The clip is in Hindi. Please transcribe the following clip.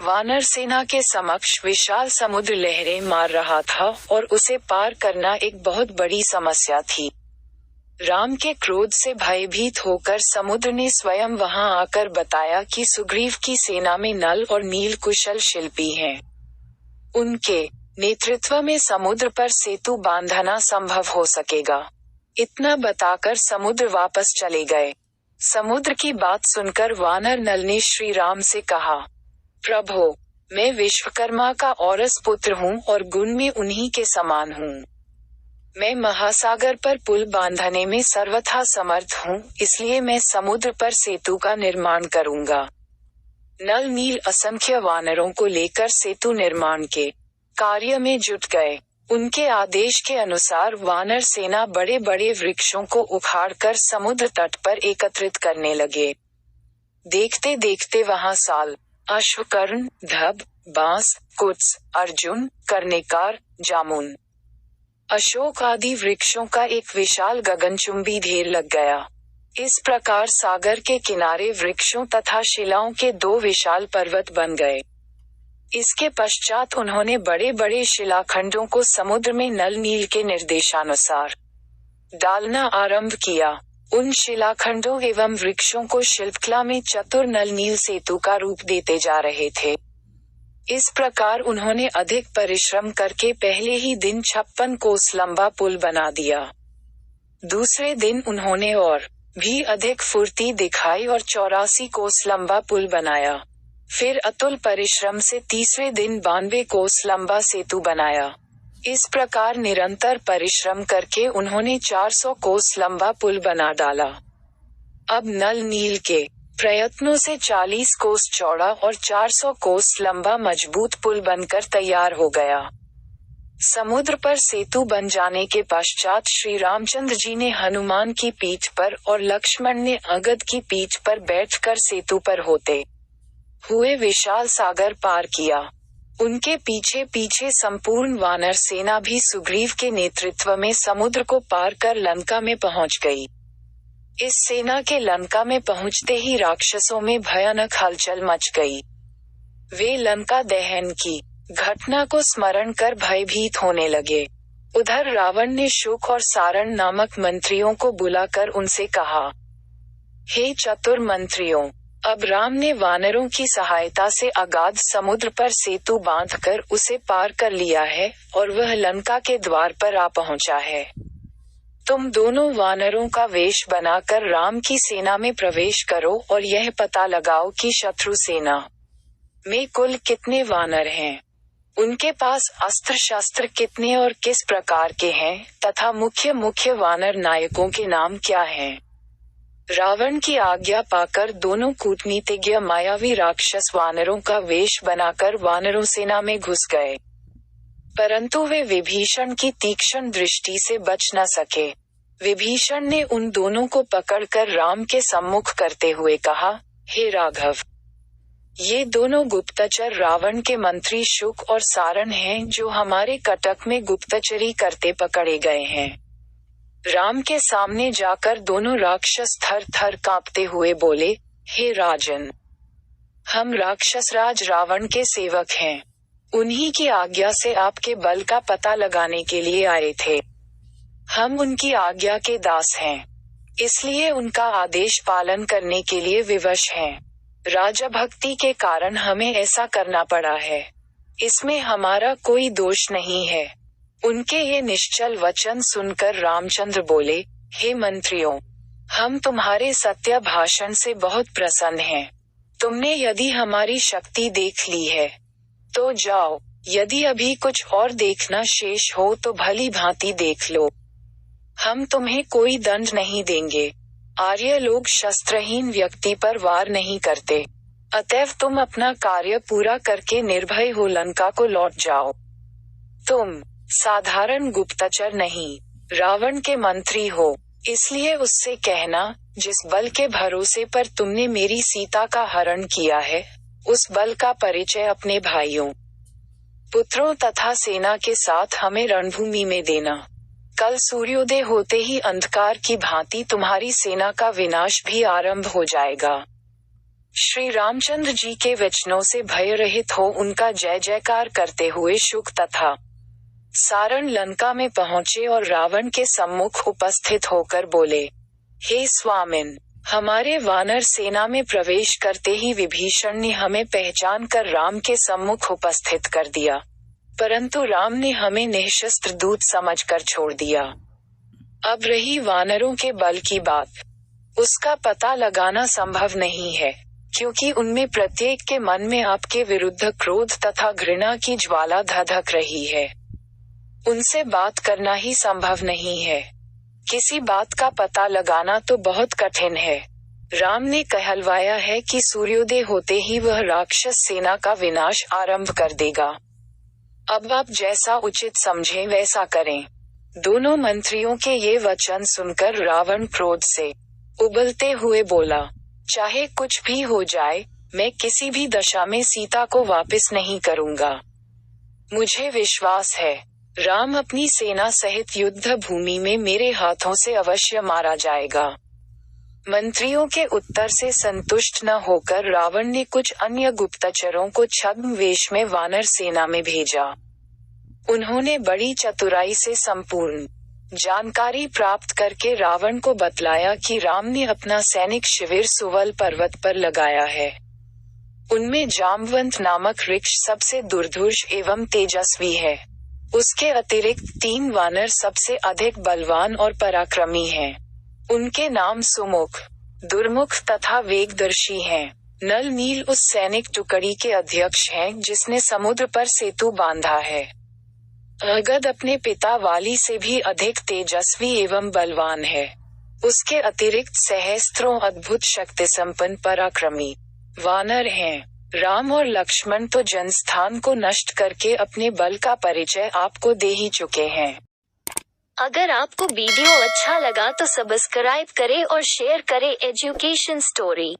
वानर सेना के समक्ष विशाल समुद्र लहरें मार रहा था और उसे पार करना एक बहुत बड़ी समस्या थी। राम के क्रोध से भयभीत होकर समुद्र ने स्वयं वहां आकर बताया कि सुग्रीव की सेना में नल और नील कुशल शिल्पी हैं। उनके नेतृत्व में समुद्र पर सेतु बांधना संभव हो सकेगा। इतना बताकर समुद्र वापस चले गए। समुद्र की बात सुनकर वानर नल ने श्री राम से कहा, प्रभो, मैं विश्वकर्मा का औरस पुत्र हूँ और गुण में उन्हीं के समान हूँ। मैं महासागर पर पुल बांधने में सर्वथा समर्थ हूँ, इसलिए मैं समुद्र पर सेतु का निर्माण करूँगा। नल नील असंख्य वानरों को लेकर सेतु निर्माण के कार्य में जुट गए। उनके आदेश के अनुसार वानर सेना बड़े बड़े वृक्षों को उखाड़कर समुद्र तट पर एकत्रित करने लगे। देखते देखते वहां साल, अश्वकर्ण, धब, बांस, कुत्स, अर्जुन, कर्णिकार, जामुन, अशोक आदि वृक्षों का एक विशाल गगनचुंबी ढेर लग गया। इस प्रकार सागर के किनारे वृक्षों तथा शिलाओं के दो विशाल पर्वत बन गए। इसके पश्चात उन्होंने बड़े बड़े शिलाखंडों को समुद्र में नल नील के निर्देशानुसार डालना आरंभ किया। उन शिलाखंडों एवं वृक्षों को शिल्पकला में चतुर नल नील सेतु का रूप देते जा रहे थे। इस प्रकार उन्होंने अधिक परिश्रम करके पहले ही दिन 56 कोस लंबा पुल बना दिया। दूसरे दिन उन्होंने और भी अधिक फुर्ती दिखाई और 84 कोस लंबा पुल बनाया। फिर अतुल परिश्रम से तीसरे दिन 92 कोस लंबा सेतु बनाया। इस प्रकार निरंतर परिश्रम करके उन्होंने 400 कोस लंबा पुल बना डाला। अब नल नील के प्रयत्नों से 40 कोस चौड़ा और 400 कोस लंबा मजबूत पुल बनकर तैयार हो गया। समुद्र पर सेतु बन जाने के पश्चात श्री रामचंद्र जी ने हनुमान की पीठ पर और लक्ष्मण ने अंगद की पीठ पर बैठकर सेतु पर होते हुए विशाल सागर पार किया। उनके पीछे पीछे संपूर्ण वानर सेना भी सुग्रीव के नेतृत्व में समुद्र को पार कर लंका में पहुंच गई। इस सेना के लंका में पहुंचते ही राक्षसों में भयानक हलचल मच गई। वे लंका दहन की घटना को स्मरण कर भयभीत होने लगे। उधर रावण ने शुक और सारण नामक मंत्रियों को बुलाकर उनसे कहा, हे चतुर मंत्रियों, अब राम ने वानरों की सहायता से अगाध समुद्र पर सेतु बांधकर उसे पार कर लिया है और वह लंका के द्वार पर आ पहुंचा है। तुम दोनों वानरों का वेश बनाकर राम की सेना में प्रवेश करो और यह पता लगाओ कि शत्रु सेना में कुल कितने वानर हैं, उनके पास अस्त्र शस्त्र कितने और किस प्रकार के हैं तथा मुख्य मुख्य वानर नायकों के नाम क्या हैं। रावण की आज्ञा पाकर दोनों कूटनीतिज्ञ मायावी राक्षस वानरों का वेश बनाकर वानरों सेना में घुस गए, परंतु वे विभीषण की तीक्ष्ण दृष्टि से बच न सके। विभीषण ने उन दोनों को पकड़कर राम के सम्मुख करते हुए कहा, हे राघव, ये दोनों गुप्तचर रावण के मंत्री शुक और सारण हैं जो हमारे कटक में गुप्तचरी करते पकड़े गए हैं। राम के सामने जाकर दोनों राक्षस थर थर कांपते हुए बोले, हे राजन, हम राक्षस राज रावण के सेवक हैं। उन्हीं की आज्ञा से आपके बल का पता लगाने के लिए आए थे। हम उनकी आज्ञा के दास हैं, इसलिए उनका आदेश पालन करने के लिए विवश हैं। राजा भक्ति के कारण हमें ऐसा करना पड़ा है, इसमें हमारा कोई दोष नहीं है। उनके ये निश्चल वचन सुनकर रामचंद्र बोले, हे मंत्रियों, हम तुम्हारे सत्य भाषण से बहुत प्रसन्न हैं। तुमने यदि हमारी शक्ति देख ली है तो जाओ, यदि अभी कुछ और देखना शेष हो तो भली भांति देख लो। हम तुम्हें कोई दंड नहीं देंगे। आर्य लोग शस्त्रहीन व्यक्ति पर वार नहीं करते, अतएव तुम अपना कार्य पूरा करके निर्भय हो लंका को लौट जाओ। तुम साधारण गुप्तचर नहीं, रावण के मंत्री हो, इसलिए उससे कहना, जिस बल के भरोसे पर तुमने मेरी सीता का हरण किया है, उस बल का परिचय अपने भाइयों, पुत्रों तथा सेना के साथ हमें रणभूमि में देना। कल सूर्योदय होते ही अंधकार की भांति तुम्हारी सेना का विनाश भी आरंभ हो जाएगा। श्री रामचंद्र जी के वचनों से भय रहित हो उनका जय जयकार करते हुए शुक तथा सारण लंका में पहुँचे और रावण के सम्मुख उपस्थित होकर बोले, हे स्वामिन, हमारे वानर सेना में प्रवेश करते ही विभीषण ने हमें पहचान कर राम के सम्मुख उपस्थित कर दिया, परंतु राम ने हमें निःशस्त्र दूत समझकर छोड़ दिया। अब रही वानरों के बल की बात, उसका पता लगाना संभव नहीं है, क्योंकि उनमें प्रत्येक के मन में आपके विरुद्ध क्रोध तथा घृणा की ज्वाला धधक रही है। उनसे बात करना ही संभव नहीं है। किसी बात का पता लगाना तो बहुत कठिन है। राम ने कहलवाया है कि सूर्योदय होते ही वह राक्षस सेना का विनाश आरंभ कर देगा। अब आप जैसा उचित समझें वैसा करें। दोनों मंत्रियों के ये वचन सुनकर रावण क्रोध से उबलते हुए बोला, चाहे कुछ भी हो जाए, मैं किसी भी दशा में सीता को वापस नहीं करूंगा। मुझे विश्वास है, राम अपनी सेना सहित युद्ध भूमि में मेरे हाथों से अवश्य मारा जाएगा। मंत्रियों के उत्तर से संतुष्ट न होकर रावण ने कुछ अन्य गुप्तचरों को छद्म वेश में वानर सेना में भेजा। उन्होंने बड़ी चतुराई से संपूर्ण जानकारी प्राप्त करके रावण को बतलाया कि राम ने अपना सैनिक शिविर सुवल पर्वत पर लगाया है। उनमें जामवंत नामक वृक्ष सबसे दुर्धर्ष एवं तेजस्वी है। उसके अतिरिक्त 3 वानर सबसे अधिक बलवान और पराक्रमी हैं। उनके नाम सुमुख, दुर्मुख तथा वेगदर्शी हैं। नल नील उस सैनिक टुकड़ी के अध्यक्ष हैं जिसने समुद्र पर सेतु बांधा है। अगद अपने पिता वाली से भी अधिक तेजस्वी एवं बलवान है। उसके अतिरिक्त सहस्त्रों अद्भुत शक्ति संपन्न पराक्रमी वानर हैं। राम और लक्ष्मण तो जनस्थान को नष्ट करके अपने बल का परिचय आपको दे ही चुके हैं। अगर आपको वीडियो अच्छा लगा तो सब्सक्राइब करें और शेयर करें एजुकेशन स्टोरी।